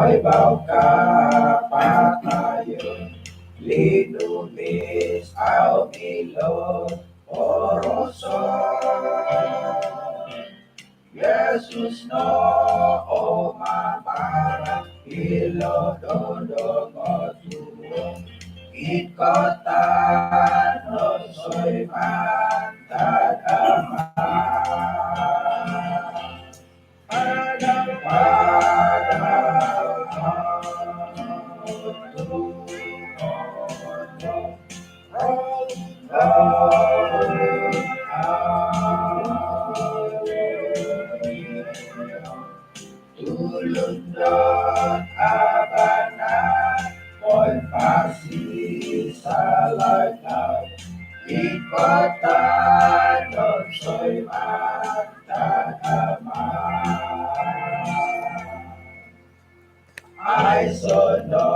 bau ka patayon, linumis au milon, oroson. Yesus no o mamara, ilo dodong o tuwong, ikotan no soy mantagama. Tulundot abangan, ko'y pasisalayaw, ikotan doon so'y magtagama. Ay sono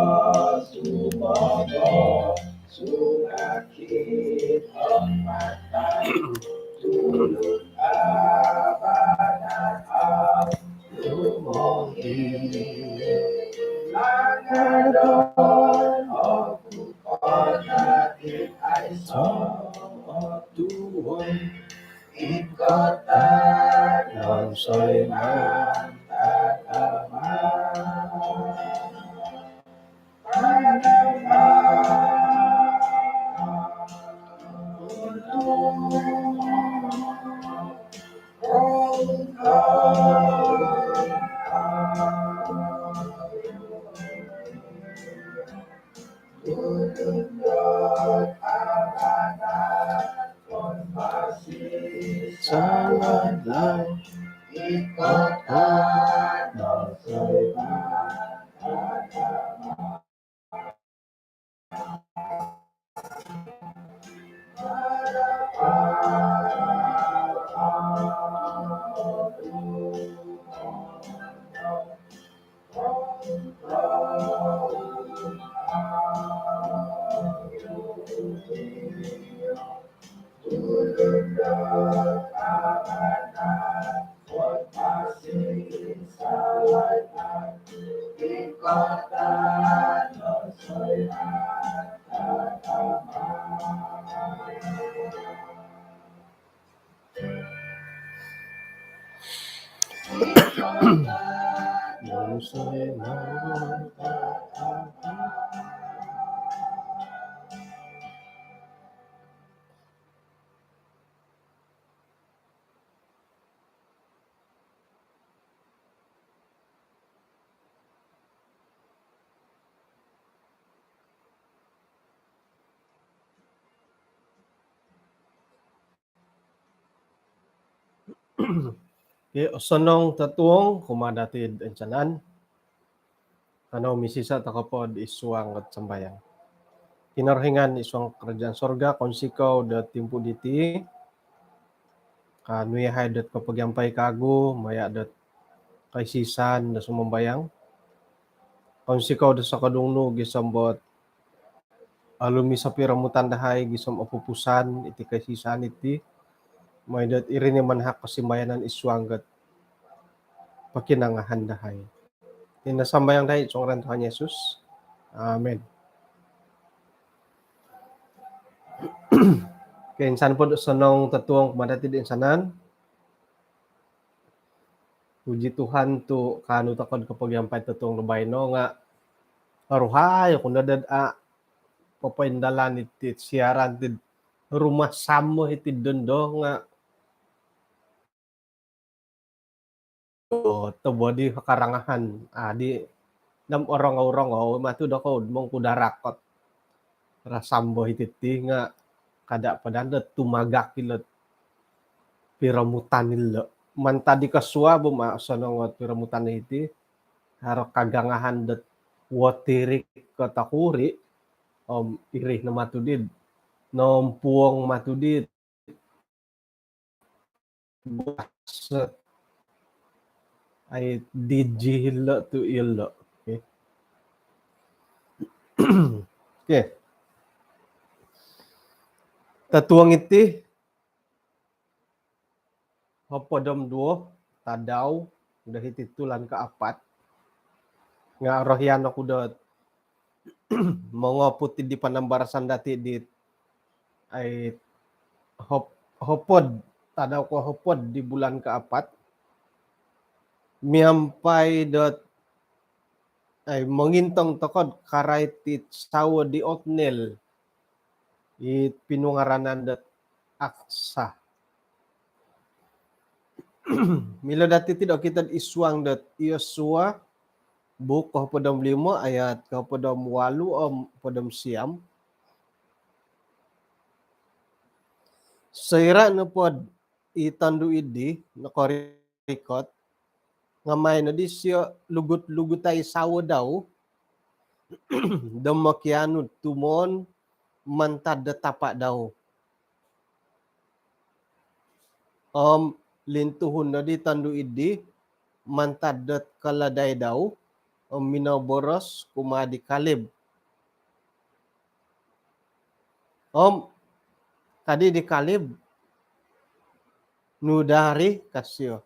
sumogo, sungakit ang mata, tulog abangan ang lumongin. Langadon o bukod natin ay sumutuon, ikotan ng so'y magtagama. Tulundot abangan, kung masisalayan, ikotan ng so'y magtagama. Tulundot abangan, kung masisalayan, ikotan ng so'y magtagama. Ng so'y magtagama. Okay, usanong tatuong kumadatid ensanan. Ano misisa takapod isuang at sambayang. Kinarhingan isuang kerajaan sorga konsikaw da timpu diti. Kanuyahay dat kapagyampay kago, maya dat kaisisan da sumambayang. Konsikaw da sa kadungno gisambot alumi sa piramutan dahay gisam apupusan iti kaisisan iti. May dat irini manhak kasimbayanan isuanggat pakinangahan dahay. Tinasambayang dahay itong Tuhan Yesus. Amen. Kaya insan po sanong tatuong kumadatid insanan. Puji Tuhan tu kanu takod kapag yampay tatuong nabayno nga aruhay kung dadad papaindalan iti siaran ti rumah samo iti dondo nga tabo di karangahan di nam orang-orang matu dako mong kudarakot rasambo iti nga kada padanda tumagak ilot piramutan nila man tadi kaswa bumasanong piramutan iti haro kagangahan dat watirik katakuri irih na matudid nompuong matudid ay dijihilo to ilo. Okay. Okay. Tatuang iti hapadam duo tadaw dahiti tulan kaapat nga rohyan ako dot mga puti di panambarasan dati di ay hopod tadaw ko hopod di bulan kaapat miampay dot ay mangintong tokod karay ti sawo di Otnel it pinungaranan dot aksa mila dati tidak kita iswang dot Yosua buk kapodam 5 ayat kapodam 8 podam siam saira na pod itandu idi na korikot ngamay na di siya lugut-lugutay sawo daw damakianod tumon mantad da tapa daw lintuhon na di tandu idi mantad da kaladay daw minaboros kumadi kalib tadi di kalib nudari kasyo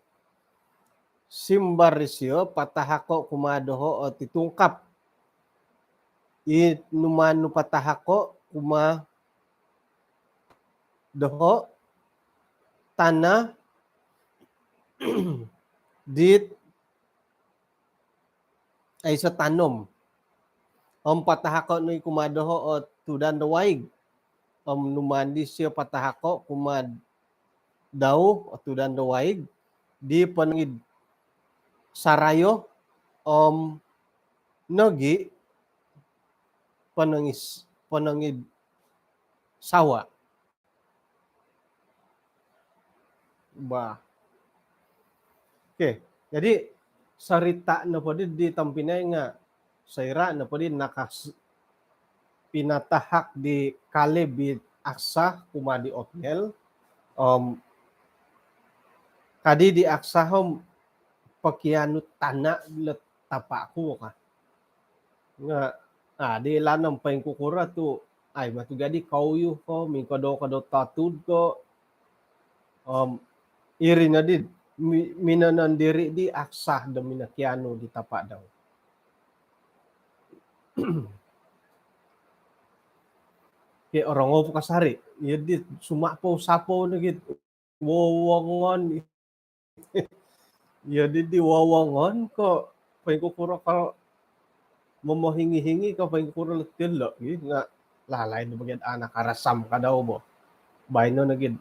simbar siyo patahako kumadoho o titungkap numanu patahako kuma doho tanah dit ay sa tanom patahako no kumadoho o tudan dawaig numandi siya patahako kumad daw o tudan dawaig di panangid sarayo nogi panangid sawa ba okay jadi sarita na po di tampinay nga saira na po di nakas pinatahak di Kaleb aksa kumadi Otnel kadi di aksahom pakianut tanah let tapaku ka nga di lanam paing kukura tu ay matugadi kauyu ko mingkado tatud ko iri na di minanan diri di aksah da minakiano di tapa daw kaya orang opo kasari yadi sumapo-sapo na gid wawangon yadi di wawangon ko paing kukura ka mamahingi-hingi ka paing kukura letilo nga lalay na bagid anak karasam ka daw mo bayno na gid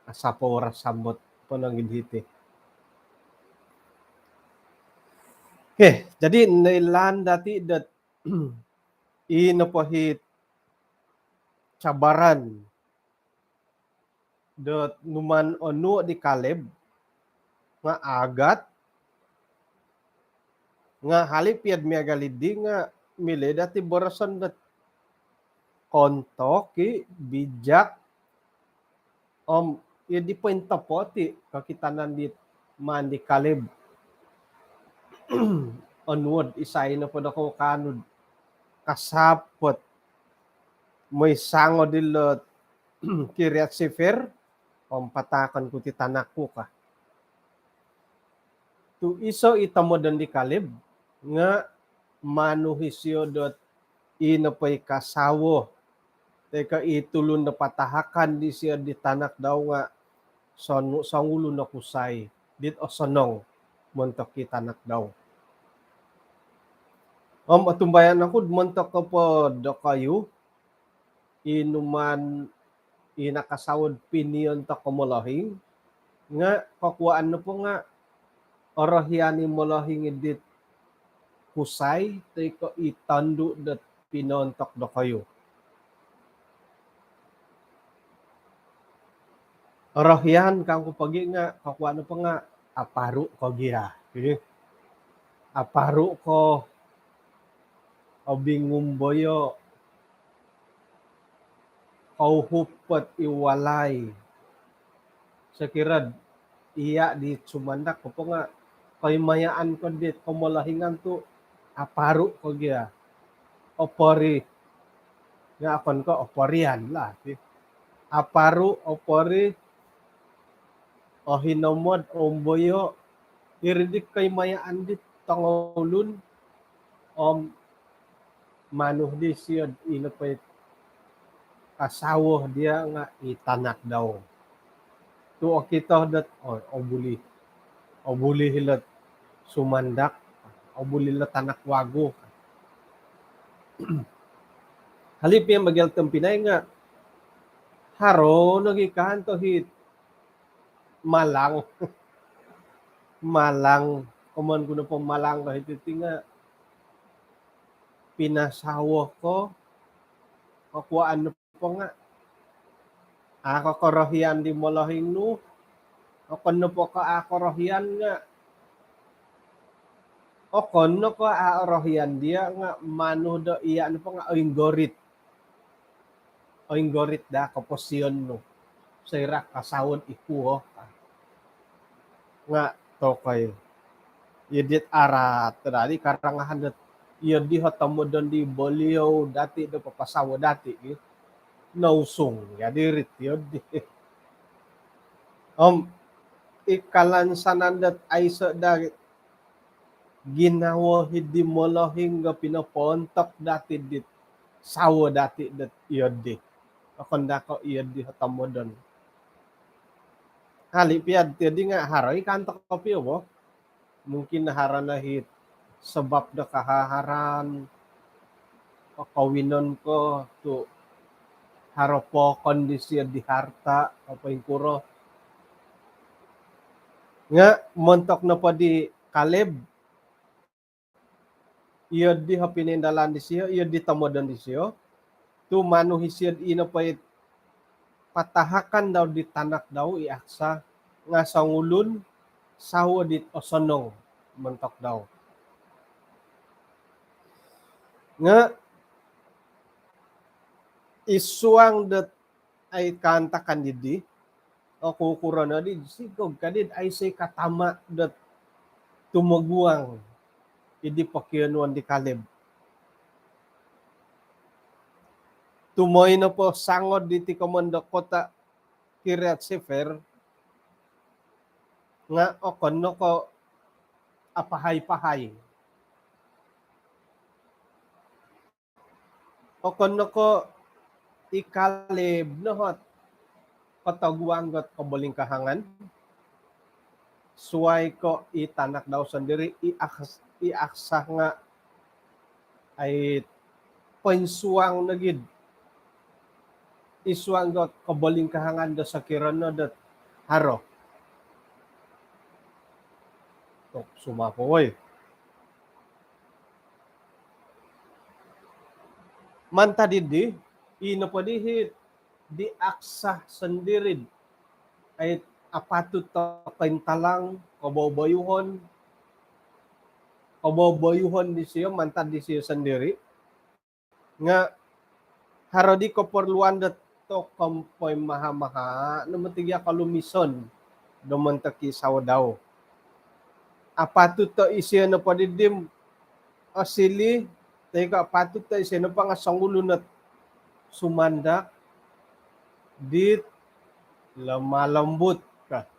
asapo rasambot panangid hiti okay jadi nailan dati dat inapahit cabaran dot numan ono di Kaleb nga agat nga halipiad miagalidi nga mili dati borasan dat konto ki bijak di point poti kakitanan di man di Kaleb onward isay na po ako kanod kasapot may sango dilot Kiryat Sefer patakan ko ti tanak ko ka tu iso itamodan di Kaleb nga manuhisyo dot inapay kasawo teka itulon na patahakan di siya di tanak daw nga sangulo na kusay dit o sonong montok ki tanak daw atumbayan ako montok ko po do kayo inuman inakasawod pinion ta kumulahing nga kakuan na po nga orohyani mulahing edit kusay teko itandu dat pinontok do kayo orohyan kang kupagi nga kakuan na po nga aparu ko gira aparu ko obingumboyo kauhupot iwalay sa kirad iya di sumandak ko po nga kay mayaan ko dit kumulahingan to aparu ko gya opori nga akon ko oporian lah aparu opori o hinomod o umboyo iridik kay mayaan dit tangolun manuh di siya inapay kasawa dia nga itanak daw. Tu kita dat obuli hilat sumandak, obuli hilat tanak wago. Halip yung magyal tempinay nga haro nagikan to hit malang malang kuman ko na po malang kahit iti nga pinasawa ko kakuaan na po nga ako korohian di molahing no ako na po ka akorohian nga ako na ko akorohian dia nga mano do iya ano po nga oinggorit da kaposyon no sa irak kasawon ikuho nga to kay yedit arat tadi karangahan dat yedi hatamo don di boliau dati do papasawa dati nausong ya dirit yodi ikalansanan dat ay sa da ginawa hidi molohing nga pinapontok dati dit sawa dati dat yodi akon dako yodi hatamo don halipiad tadi nga haroy kantok kopi mo mungkin naharan na hit sebab da kahaharan kawinon ko tu haropo kondisi di harta apa yung kuro nga montok na pa di Kaleb iyo di hapinindalan di siyo iyo di tamodan di siyo tu manu hisiyad ina pa patahakan daw di tanak daw iaksa nga sangulun sawo dit osonong mentok daw nga isuang dat ay kantakan didi o kukuran na di sigog kadid ay say katama dat tumaguang idi pakyanuan di Kaleb tumoy na po sangod diti komando kota Kiryat Sefer nga okon no ko apahay-pahay okon no ko ikalib no hot pataguanggot kabaling kahangan suway ko itanak daw sandiri iaksa nga ay pensuang nagid isuanggot kabaling kahangan da sa kirano dat haro sumapoy manta didi ino pa dihit di aksa sandirid ay apatut to kaintalang kababayuhon di siyo manta di siyo sandiri nga harodi ko porluan dat to kampoy mahamaha namatigya kalumison domantaki saw daw apatut to isiyo na padidim asili teka patut to isiyo na pa nga sangulunat sumandak dit lamalambut ka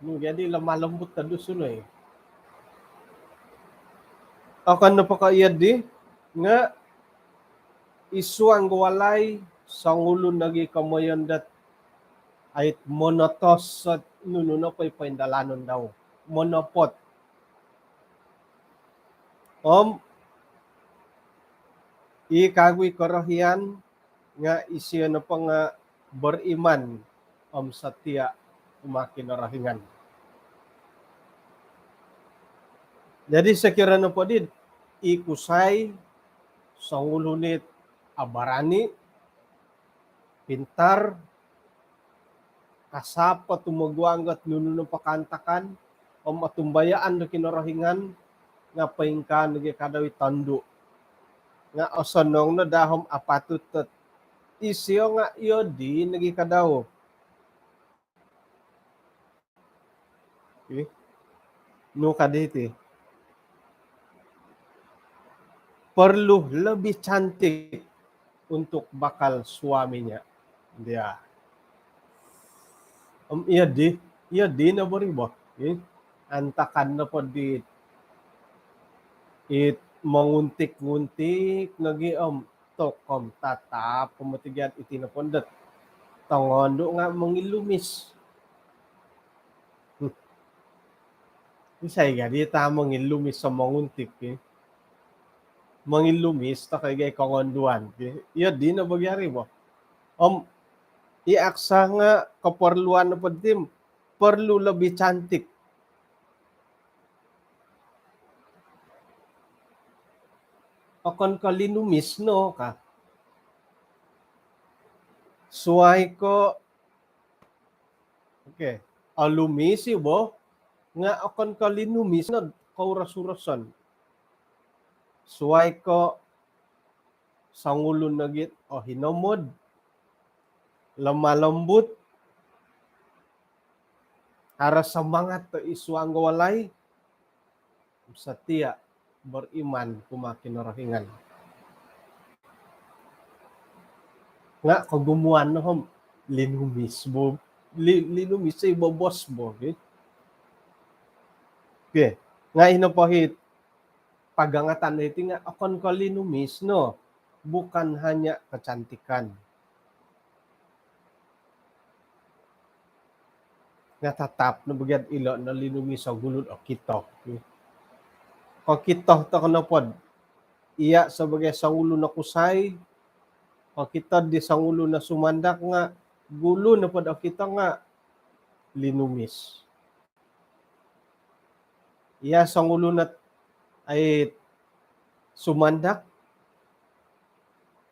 no jadi lamalambut ta dusunoy akan na pakaiyad di nga isuang walay sangulun nagi kamoyon dat ay monotos at nununo ko'y paindalanon daw monopot ikagwi korohian nga isiyo na pa nga beriman satya umakinarahingan. Jadi sekiranya po din ikusay sangulunit abarani pintar kasapa tumagwanggat nuno pakantakan matumbayaan do kinarahingan nga paingkan nagi kadawi tando nga osonong na dahom apatut isiyo nga iyo di nagi kadaw no kaditi perlu lebih cantik untuk bakal suaminya dia iya di na baribo antakan na po di it manguntik-nguntik nagiom tokom tatap pemetigan itinapondet tangondo nga mangilumis. Isay nga di ta mangilumis sa manguntik mangilumis ta kay gay kongonduan. Iya di na bagyari mo. Iaksa nga kaparluan na padim perlu lebih cantik. Akan kalinumis no ka. Suway ko okay. Alumisi bo nga akan kalinumis na kaurasurasan. Suway ko sangulun nagit o hinomod lamalambut haras semangat to isuang walay setia beriman kumakinarahingan. Nga kagumuan no hom linumis bo linumis say bobos bo okay. Nga inapahit pagangatan iti nga akon ko linumis no bukan hanya kecantikan. Nga tatap na bagyad ilo na linumis sa gulod o kito. O kito to kanapod iya sebagai sangulo na kusay o kita di sangulo na sumandak nga gulo na pod o kita nga linumis. Iya sangulo na ay sumandak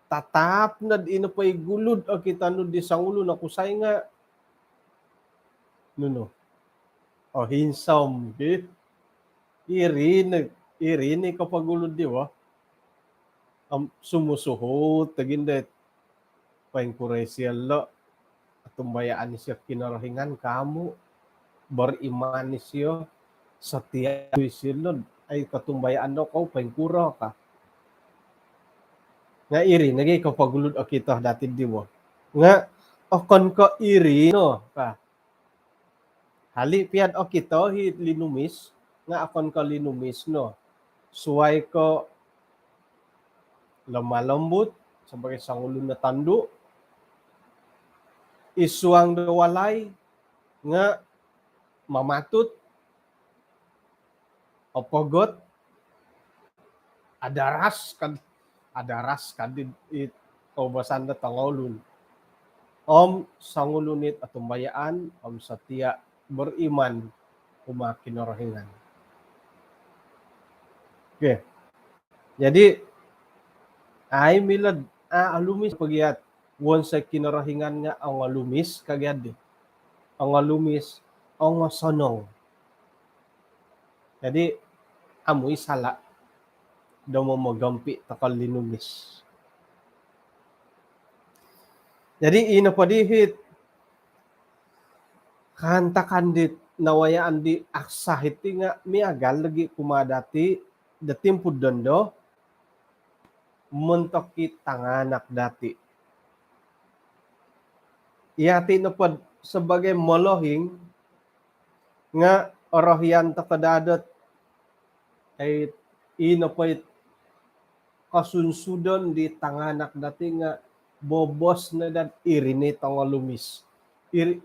tatap na ino pa'y gulod o kita no di sangulo na kusay nga no o hinsom irini kapag gulod di ba sumusuhot tagindet paing kuresyalo at tumbayaan siya kinarahingan kamu beriman siya sa tiya silod ay katumbayaan no ko paing kuro ka nga iri nagay kapagulod o kita dati di mo nga okon ko iri no ka hali piad o kita linumis nga akon ko linumis no suway ko lamalambut sebagai sangulo na tando isuang walay nga mamatut o pogot adaras kan it obasan na tangolun sangulunit at tumbayaan satia beriman kumakinarahingan. Okay. Jadi ay milad alumis pagyat won sa kinarahingan nga ang alumis kagyad ang alumis ang sonong. Jadi amoy sala daw mo magampi takal linumis. Jadi ina padihit kanta kandit nawayaan di aksahit nga miagal lagi kumadati datimpud dondo mentoki tanganak dati. Iyati na pod sebagai molohing nga orohyan takadadot ay inapait kasunsudon di tanganak dati nga bobos na dat irini tong lumis.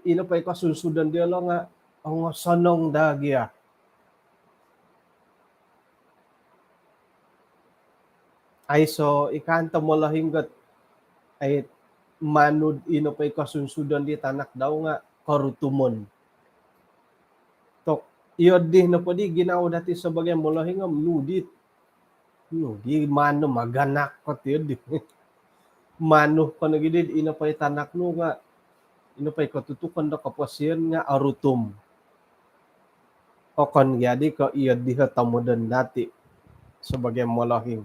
Inapait kasunsudon di lo nga ang sonong dagya. Ay so ikanta mo lahinggot ay manud ino pa'y kasunsudan di tanak daw nga karutumon. Tok iyod di na po di ginawa dati sa bagay mo lahingam nudit. Nudi mano maganak ko tiyod di. Mano ko nagidid ino pa'y tanak no nga ino pa'y katutukan da kapasyan nga arutum. O kon gyadi ko iyod di hatamudan dati sa bagay mo lahing.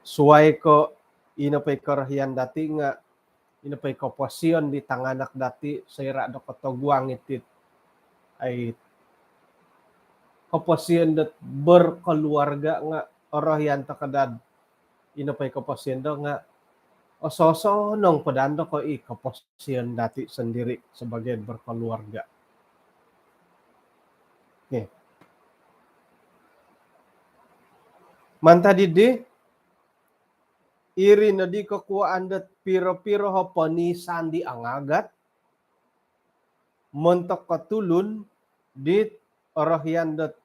Suway ko inapay karahian dati nga inapay kapasyon di tanganak dati sa ira do kataguang itit ay kapasyon dat berkeluarga nga orahian takadad inapay kapasyon do nga ososo nong padando ko kapasyon dati sendiri sebagai berkeluarga. Okay. Manta didi iri na di kakuaan dat piro-piro ho panisan di angagat montok katulun dit orahyan dat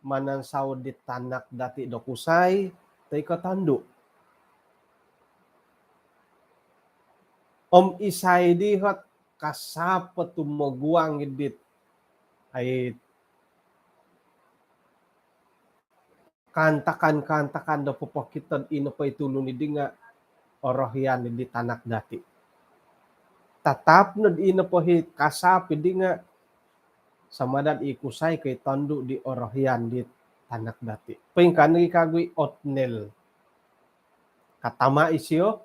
manansaw dit tanak dati dokusay tay katandu. Om isay di hat kasapa tumaguang dit ay kantakan da pupakitan ino pa itulong ni di nga orahyan di tanak dati. Tatap na di ino pa hit kasap di nga samadan ikusay kay tandu di orahyan di tanak dati. Pingkan kagwi otnel. Katama isyo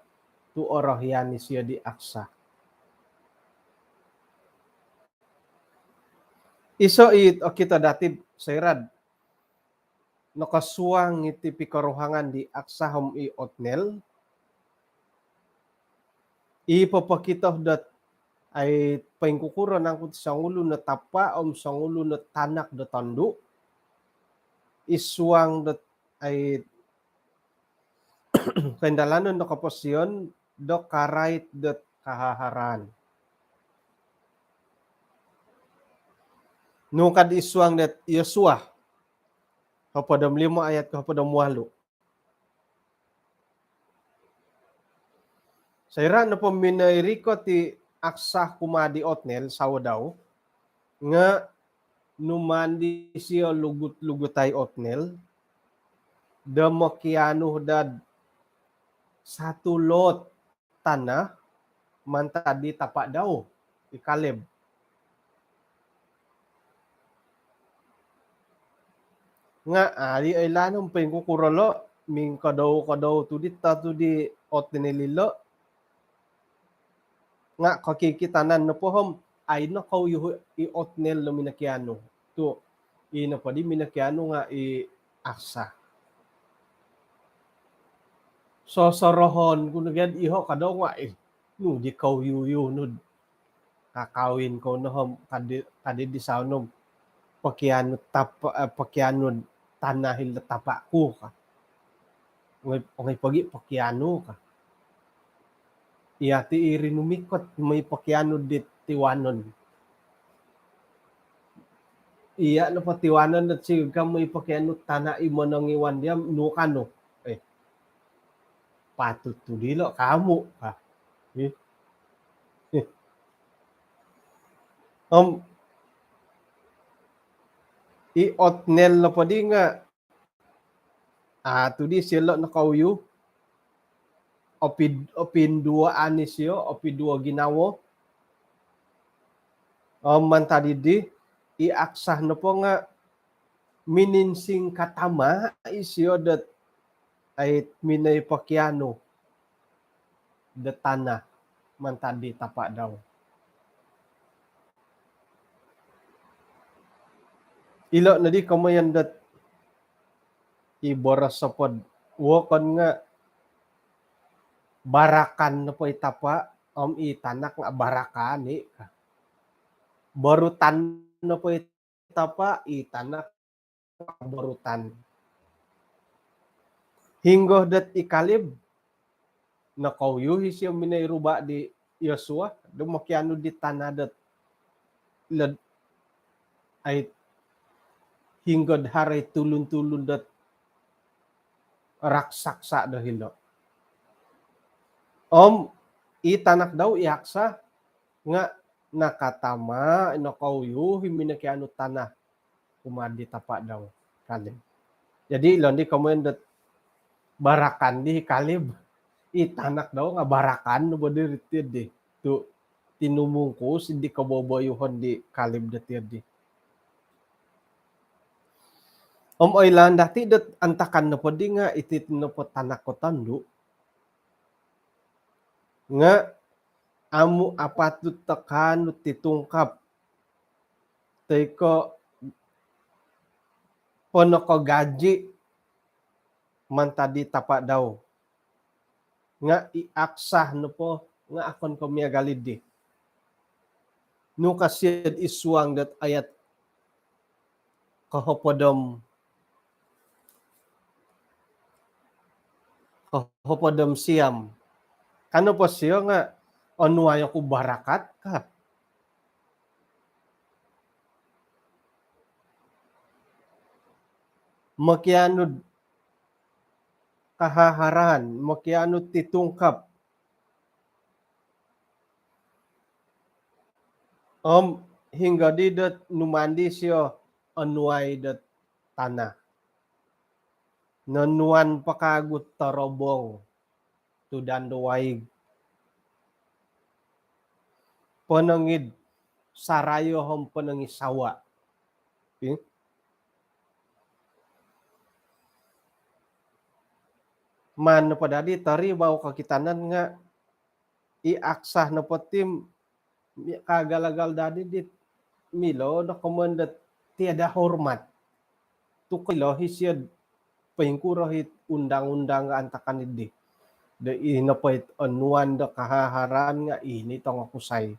tu orahyan isyo di aksa. Iso it o kita dati sayrad nakasuang iti pikaruhangan di aksahom i otnel ipapakita dat ay paingkukuran ang sangulo na tapa sangulo na tanak da tandu iswang dat ay kendalanon na kapasyon do karait dat kahaharan nung kad iswang dat Yosua kapadam 5 ayat kapadam 8. Sayra na paminayriko ti aksah kumadi otnel sawadaw nga numandi siya lugut-lugutay otnel damakiano dad satu lot tanah mantadi tapak daw ikalib. Nga ali ay lanong pengkukuralo ming kadaw tudit tatu di otnelilo nga kakikitanan na po hom ay na kaw i otnel no minakiano to ina pa di minakiano nga i aksa so sorohon kuno gad iho kadaw nga no di kaw yuyu no kakawin ko no hom kadi di saunom pakiano pakiano tanahil na tapaku ka ngay pagi pakiano ka iyati irinumikot may pakiano dit tiwanon iya na patiwanon at siga may pakiano tana imo nang iwan diam nukano patut tudilo kamu ka i otnel na padi nga tudi sila na kauyo opin 2 anis yo opi 2 ginawo mantadidi iaksah na po nga mininsing katama isyo dat ay minay pakiano da tanah mantadi tapak daw ilo na di kamayan dat iboras sa pod wakon nga barakan na po itapa itanak nga barakan barutan na po itapa itanak barutan hinggo dat ikalib na kauyuhi siya minayruba di Yosua dumakiano di tanadat ay hinggo haray tulun-tulun dat raksaksa dahil itanak daw iaksa nga nakatama nakauyo himinakiano tanah kumadi tapak daw kalib jadi ilon di kamen dat barakan di kalib itanak daw nga barakan no bodiritid di tu tinumungkos hindi kaboboyuhon di kalib datid di oilan dati dat antakan na podi nga itit na po tanak ko tandu nga amu apatut takan titungkap teko pono ko gaji mantadi tapak daw nga iaksah no po nga akon ko miagalid di no kasyad iswang dat ayat kahopodom kahopadam siam. Kano po siya nga anuaya ko barakat ka. Makianod kahaharan, makianod titungkap. Hingga di dat numandi siya anuay dat tanah. Nanuan pakagut tarobong tudan duwaig. Panangid sarayo hom panangisawa. Okay? Man na padadi tari bawa kakitanan nga iaksah na patim kagalagal dadi dit milo na komandat tiada hormat. Tukilo hisyad pahingkurahit undang-undang antakan idi. Da inapait anuan da kahaharan nga ini tong akusay.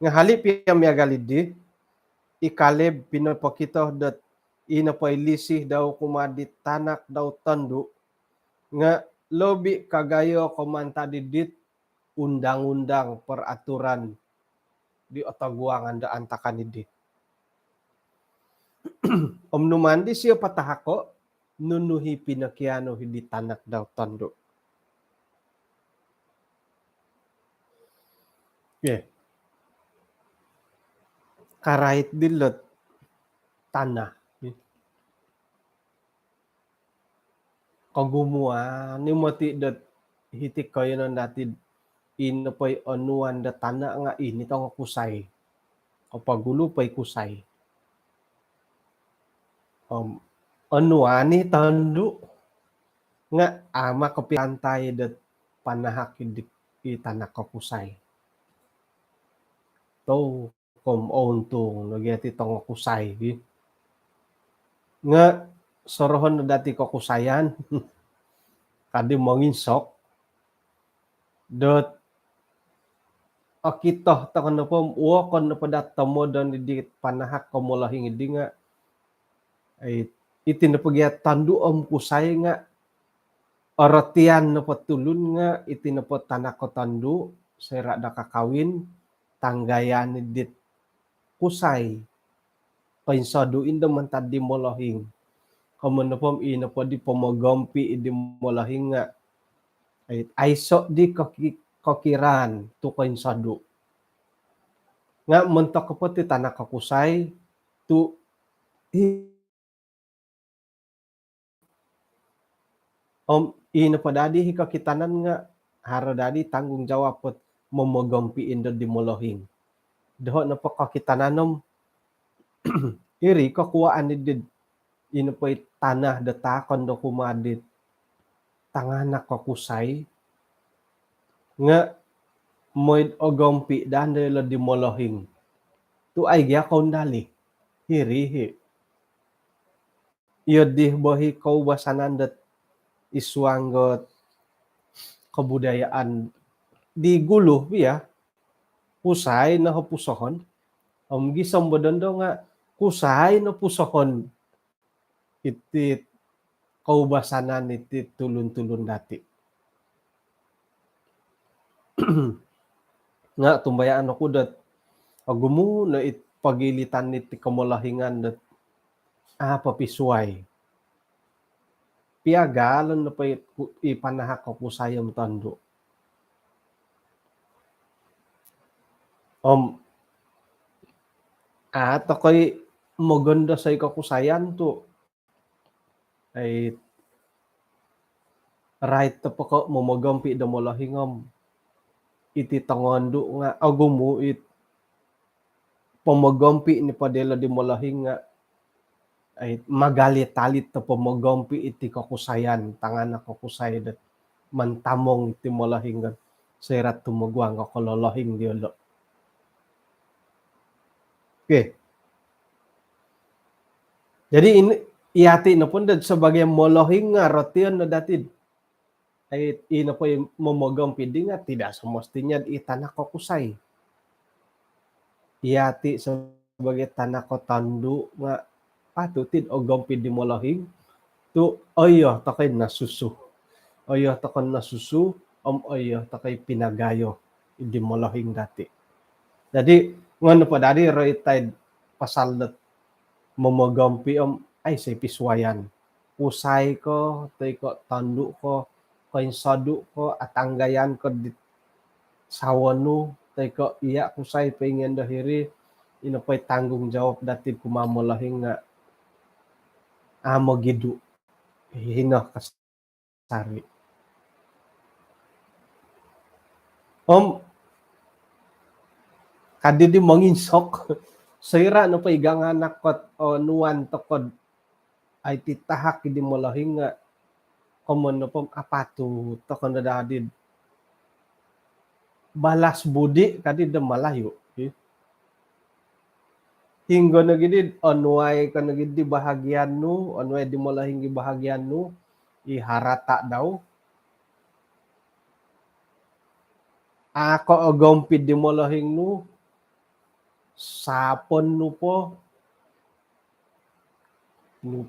Nga halip yung miagalidi, ikalib pinapakita dat inapay lisih daw kumadit tanak daw tandu nga lobi kagayo komanta didit undang-undang peraturan di otaguangan da antakan idi. Numandi siya patahako nunuhi pinakiano hindi tanak daw tandu. Yeah. Karait dilot tanah. Kagumuan ni mati dat hitik kayo na natin inapay anuan da tanah nga ini tong kusay. Kapag gulo pa'y kusay. Anuani tandu nga ama kapiantay dat panahak di tanah kakusay. To ontong nagyati tong kusay. Nga sorohon na dati kakusayan kadi manginsok dot akitoh takon na pom uokon na padat tamo dan di panahak kamulahing idi nga ay itinapagya tandu kusay nga aratian na patulun nga itinapat tanak ko tandu sira da kakawin tanggayan dit kusay painsado inda man tadi molahing kaman na pom ina pa di pamagampi idi molahing nga ay so di kakiran to painsado nga mentok ko pati tanak kakusay tu ina pa dadi hikakitanan nga hara dadi tanggung jawab pot mamagampi inda di molahing daho na pakakitananom iri kakuaan ni did inapay tanah datakon do kumadit tanganak kakusay nga moid ogampi dan dela di molahing tu ay gya kaundali hirihi iyo di bahi kaubasanan dat iswanggot kebudayaan di guluh ya kusay na hapusohon gisam badondo nga kusay na pusohon iti kaubasanan iti tulun-tulun dati. Nga tumbayaan ako dat agumo na pagilitan iti kamulahingan dat papisuay. Piagalan na pa ipanahak ako sayam tando. At ako'y maganda sa ikakusayan to ay right to pa ko mamagampi da malahingam iti tangando nga agumo it pamagampi ni padela di malahing nga ay magalit-talit to pamagampi iti kakusayan tangan na kakusay dat mantamong iti malahing nga serat tumagwang kakalolahing diolo. Okay. Jadi ini iati na pun sebagai molohing nga rotion na datid ay ina po yung mamagampi di nga tidak semestinya di tanah kakusay. Iati sebagai tanah ko tandu nga patutid o gampi di molohing Tu oyo takay nasusu. Oyo takon nasusu, oyo takay pinagayo. Idi molahing dati. Jadi, ngano pa dadi retired pasaldat momogampi ay say piswayan. Usay ko, tay ko tanduk ko, kain saduk ko, atanggayan ko di sawanu, tay ko iya kusay pengen dahiri, inapay tanggung jawab dati kumamolahing nga amo gidu. Hino kasari. Kadidi manginsok. Sayra no pa igang anak kot o nuwan tokod ay titahak idi molahing nga komon no pom apatu tokon na dadid balas budi kadid malayo. Hinggo na gidid onway ka na gidi bahagian nu, onway di molahing bahagian nu iharata daw. Ako ogompid di molahing nu sapon nu po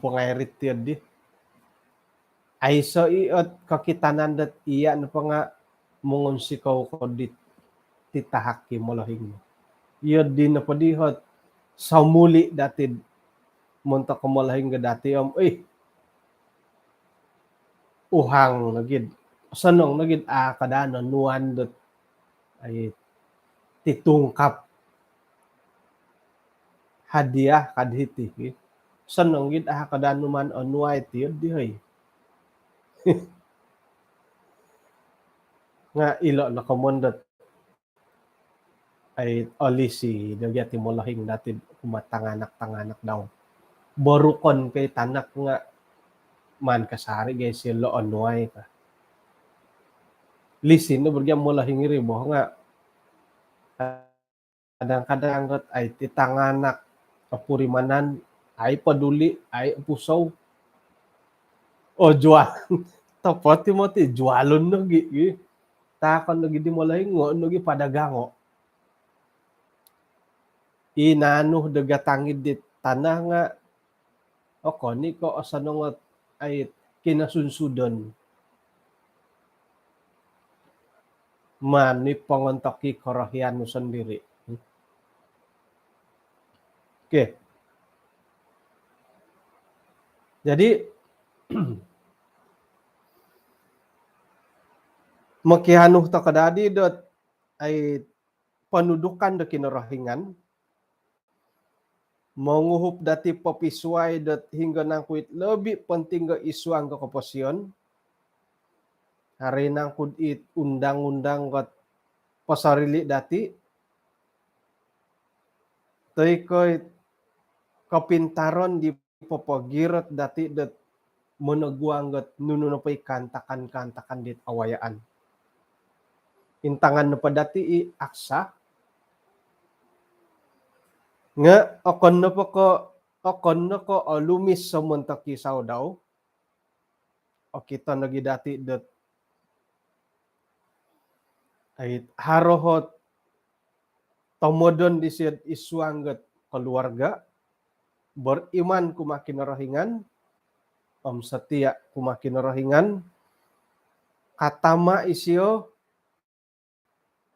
ngairit yun di. Ay so iot kakitanan dat iya na pa nga mungon sikaw ko di titahaki molahing mo. Iyo din na pa dihot sa muli dati munta ko molahing ga dati uhang nagid. Sanong nagid kadano nuan dot ay titungkap hadiah kadhiti. Sanong gid kadano man onuay tiyod di hoy. Nga ilo na komondot ay olisi nagyati molahing dati kumatanganak-tanganak daw. Borukon kay tanak nga man kasari gay silo onuay ka. Lisin no bergyam molahing ribo nga kadang-kadang got ay titanganak kapurimanan ay paduli ay pusaw o jual tapos timoti jualon no gi takon no gidi molahing ngo no gi padagango inano dagatangid dit tanah nga o ni ko asanong ay kinasunsudon man ni pangontoki korohyan mo sendiri. Oke. Jadi makihanuh to kadadi dot ay panudukan do kinorohingan menguhup dati popisuai dot hingga nangkuit lebih penting ke isuang ke koposyon hari nangkut it undang-undang got pasarili dati toy kapintaron di popogirot dati dot meneguang got nunu pay kantakan dit awayaan intangan na pa dati i aksa nga okon na ko lumis sa muntak kisaw daw o kita nagi dati dot ay harohot tomodon di siyad isuanggat keluarga beriman kumakinarahingan setia kumakinarahingan katama isyo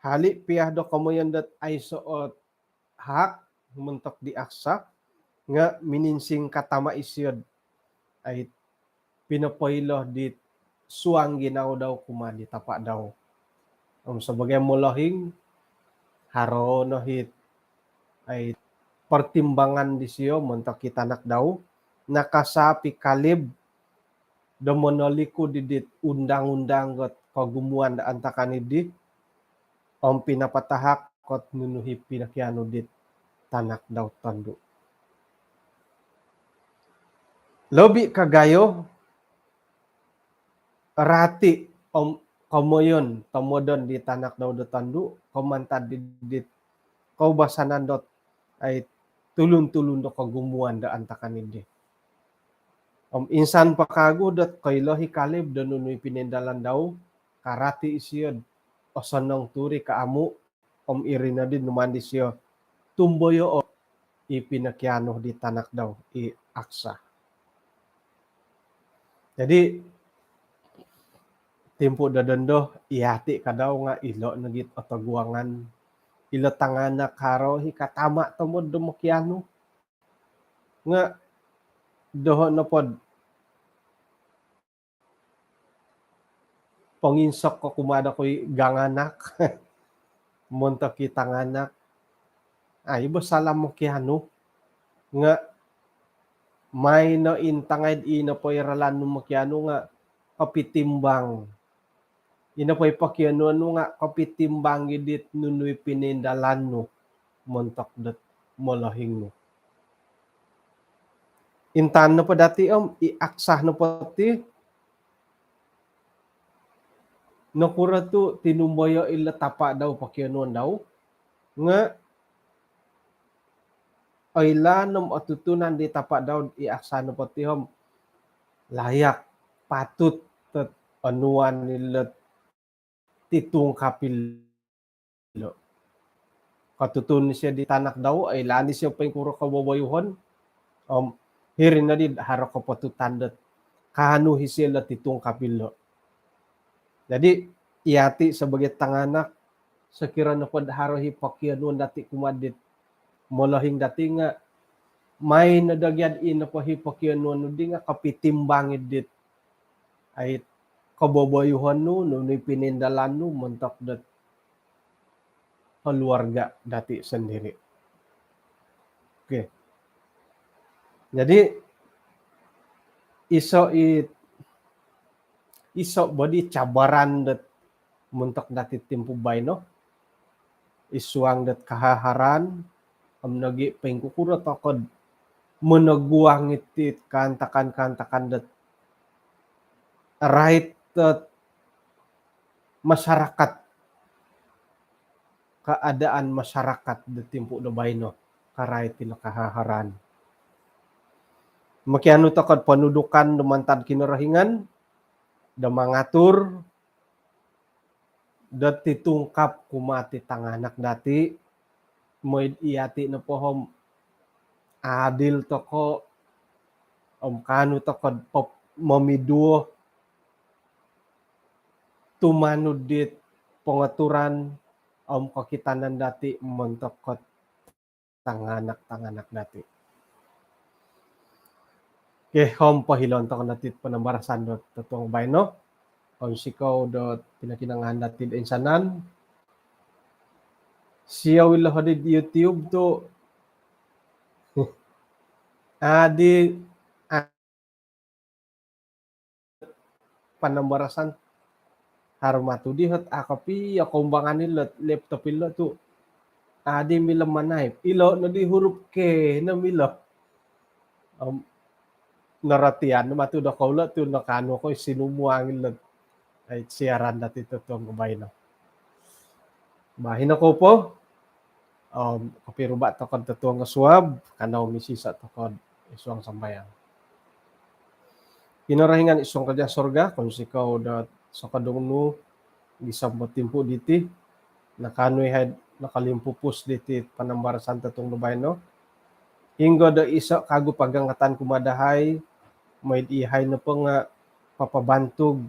halik piah do kamoyan dat ay soot hak mentok diaksa nga mininsing katama isyod ay pinapoylo di suang ginaw daw kumadi tapa daw sebagai molahing haro no hit ay pertimbangan di siyo mentok kitanak daw nakasapi kalib do monoliku didit undang-undang got kagumuan da antakan idi pinapatahak kot nunuhi pinakiano dit tanak daw tando. Lobi kagayo rati komoyon tomodon di tanak daw do tando komantad dit kau basanan dot ay tulun-tulun do kagumuan da antakan idi. Insan pakago dot kailohi kalib do nunuhi pinindalan daw karati isiyod o sanong turi kaamu irina din numandi siyo tumboyo o ipinakiano di tanak daw i aksa. Jadi timpo dadendo iati kadaw nga ilo nagit otaguangan ilo tangana karo hikatama tamo dumakiano nga doho na pod panginsok ko kumada ko'y ganganak monta kitanganak ay ibo salam mo kiano nga may no intangad ina po iralan no makiano nga kapitimbang ina po ipakiano no nga kapitimbang idit nunoy pinindalan no montak dat molahing no intan na po dati iaksah na po ti nakura to tinumbayo ila tapa daw pakianuan daw nga ay lanom atutunan di tapa daw iaksa na po ti layak patut tat anuan nila titung kapilo katutun siya di tanak daw ay lani siya pa yung kuro kawabayuhon hirin na di harap ko patutandat kahanuhi sila titung kapilo. Jadi iati sebagai tanganak sekira na pod harohi pakianuan dati kumadit molahing dati nga may nadagyad ina po hipakianuan no di nga kapitimbangid dit ay kababayuhan no ni pinindalan no montak dat keluarga dati sendiri. Oke. Jadi iso body cabaran dat montak dati timpo bay no isuang dat kahaharan nagi pengkukura tokod meneguang itit kantakan dat right masyarakat keadaan masyarakat de timpo do bayno karay tinakahaharan makiano takod panudukan dumantad kinarahingan da mangatur da titungkap kumati tanganak dati moy iati na pohom adil toko kanu takod mamiduo tumanod dit pengaturan kakitanan dati montokot tanganak dati. Okay, pahilon to natit panambarasan dot totong bayno. Sikaw dot pinakinangan natin insanan. Siya will hadid YouTube to di panambarasan harmatu dihat akapi akombangan nila laptop ilo tu adi milam manay ilo na di huruf ke na mila naratian matu da kaula tu nakano ko sinumuangin lat ay siaran dati totong gabay na bahin ako po kapiruba tokod totong swab kanaw misisa tokod isuang sambayang kinarahingan isong kadya sorga kung sikaw da sa kadungno gisabot timpo diti nakanoy had nakalimpupus diti panambarasan tatong lubayno hinggo da isa kago pagangatan kumadahay may ihay na po nga papabantog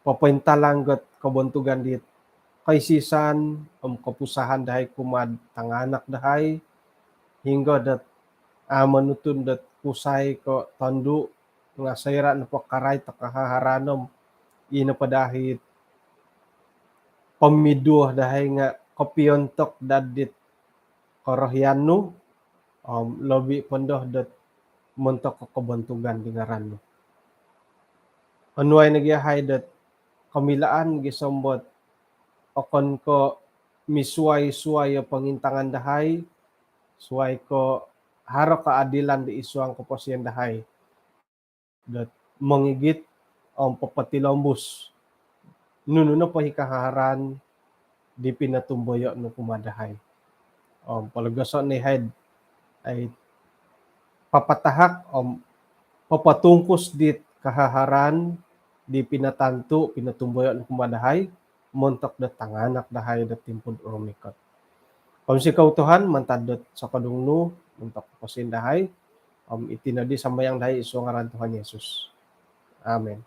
papaintalanggot kabuntugan dit kay sisan kapusahan dahay kumad tanganak dahay hinggo dat manutun dat kusay ko tandu nga sayra na po karay takahaharanom ina padahit pamiduh dahay nga kopiontok dadit korohyano lobi pondoh dat montok kabantugan di ngaran no anuay nagyahay dat kamilaan gisombot okon ko misuay-suay pangintangan dahay suay ko haro kaadilan di isuang kaposyan dahay dat mangigit papatilombus nuno na pahikaharan di pinatumboyo no kumadahay palagason ni head ay papatahak papatungkos dit kahaharan di pinatanto pinatumboyo no kumadahay montok dat tanganak dahay dat timpod urumikot kung si kautuhan mantadot sa kadungno montok kaposin dahay Itinadi sambayang dahi isu ngaran Tuhan Yesus. Amin.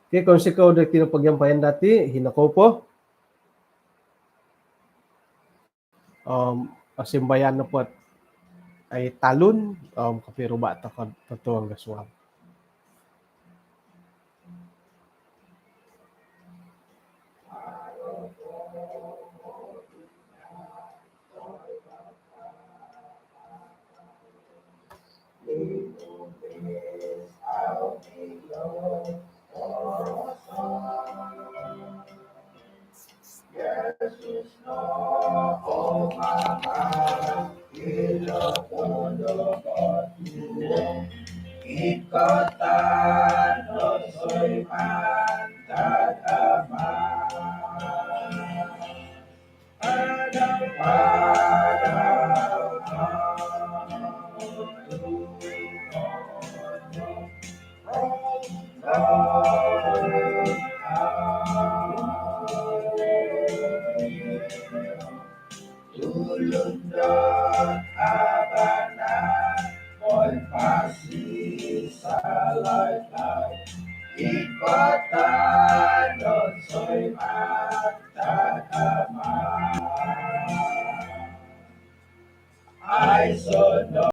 Oke, kung sikaw udah tinapagyampayan dati, hinako po. Simbayan na po at ay talon, kapiro ba ito katuwang gaswang. Ikatan dosoy mantad Tulundot abanan Moy pasi salay ikatan dosoy